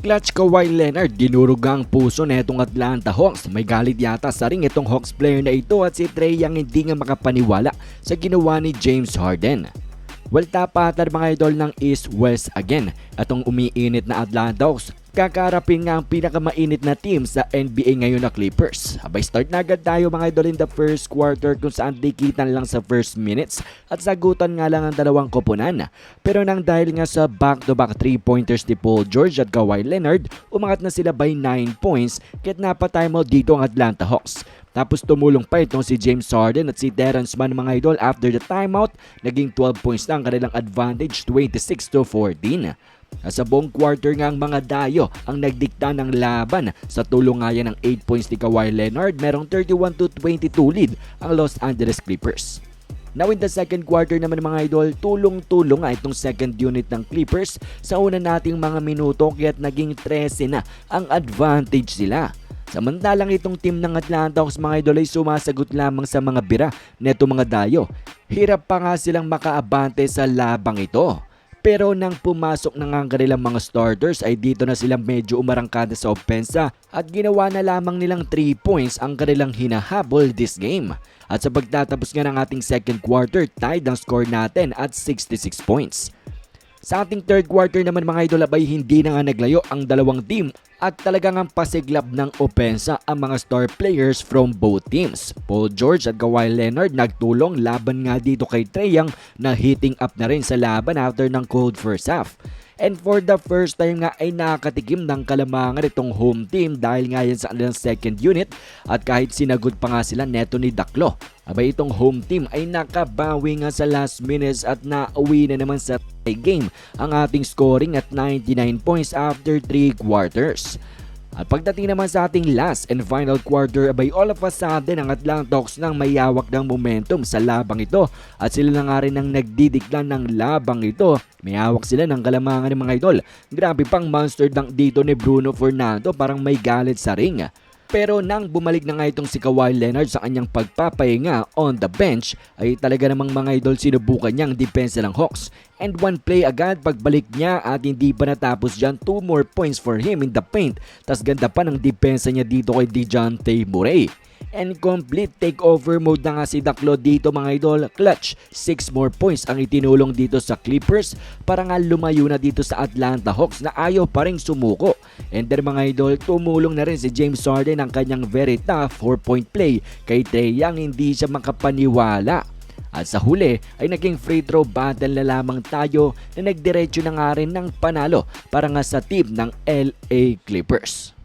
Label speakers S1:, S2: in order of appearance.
S1: Clutch Kawhi Leonard, dinurog ang puso netong Atlanta Hawks. May galit yata sa ring itong Hawks player na ito at si Trae Young hindi nga makapaniwala sa ginawa ni James Harden. Well, tapatar mga idol ng East-West again. Atong umiinit na Atlanta Hawks, kakarapin nga ang pinakamainit na team sa NBA ngayon na Clippers. Abay, start na agad tayo mga idol in the first quarter kung saan dikitan lang sa first minutes at sagutan nga lang ang dalawang koponan. Pero nang dahil nga sa back-to-back 3-pointers ni Paul George at Kawhi Leonard, umangat na sila by 9 points kahit napatimeout dito ang Atlanta Hawks. Tapos tumulong pa itong si James Harden at si Terrence Mann mga idol after the timeout, naging 12 points na ang kanilang advantage, 26-14. Sa buong quarter nga ang mga dayo ang nagdikta ng laban. Sa tulong nga yan ng 8 points ni Kawhi Leonard, merong 31-22 lead ang Los Angeles Clippers. Now in the second quarter naman mga idol, tulong-tulong nga itong second unit ng Clippers sa una nating mga minuto kaya't naging 13 na ang advantage sila. Samantalang itong team ng Atlanta Hawks mga idol ay sumasagot lamang sa mga bira neto mga dayo. Hirap pa nga silang makaabante sa labang ito. Pero nang pumasok na nga ang kanilang mga starters ay dito na sila medyo umarangkada sa opensa at ginawa na lamang nilang 3 points ang kanilang hinahabol this game. At sa pagtatapos nga ng ating second quarter, tied ang score natin at 66 points. Sa ating third quarter naman mga idol abay hindi na nga naglayo ang dalawang team at talagang ang pasiglab ng opensa ang mga star players from both teams. Paul George at Kawhi Leonard nagtulong laban nga dito kay Trae Young na heating up na rin sa laban after ng cold first half. And for the first time nga ay nakatikim ng kalamangan itong home team dahil nga yan sa kanilang second unit at kahit sinagot pa nga sila neto ni Daklo. Abay itong home team ay nakabawi nga sa last minutes at nauwi na naman sa game ang ating scoring at 99 points after 3 quarters. At pagdating naman sa ating last and final quarter, abay all of a sudden ang Atlanta Hawks nang may hawak ng momentum sa labang ito at sila na nga rin ang nagdidiklan ng labang ito. May hawak sila ng kalamangan ng mga idol. Grabe pang monster dunk dito ni Bruno Fernando, parang may galit sa ring. Pero nang bumalik na nga itong si Kawhi Leonard sa kanyang pagpapahinga on the bench ay talaga namang mga idol sinubukan niyang depensa ng Hawks. And one play agad pagbalik niya at hindi pa natapos dyan, 2 more points for him in the paint. Tas ganda pa ng depensa niya dito kay DeJounte Murray. And complete takeover mode na nga si Daklo dito mga idol. Clutch, 6 more points ang itinulong dito sa Clippers para nga lumayo na dito sa Atlanta Hawks na ayaw pa rin sumuko. And then mga idol, tumulong na rin si James Harden ang kanyang very tough 4-point play kay Trae Young, hindi siya makapaniwala. At sa huli ay naging free throw battle na lamang tayo na nagdiretso na nga rin ng panalo para nga sa team ng LA Clippers.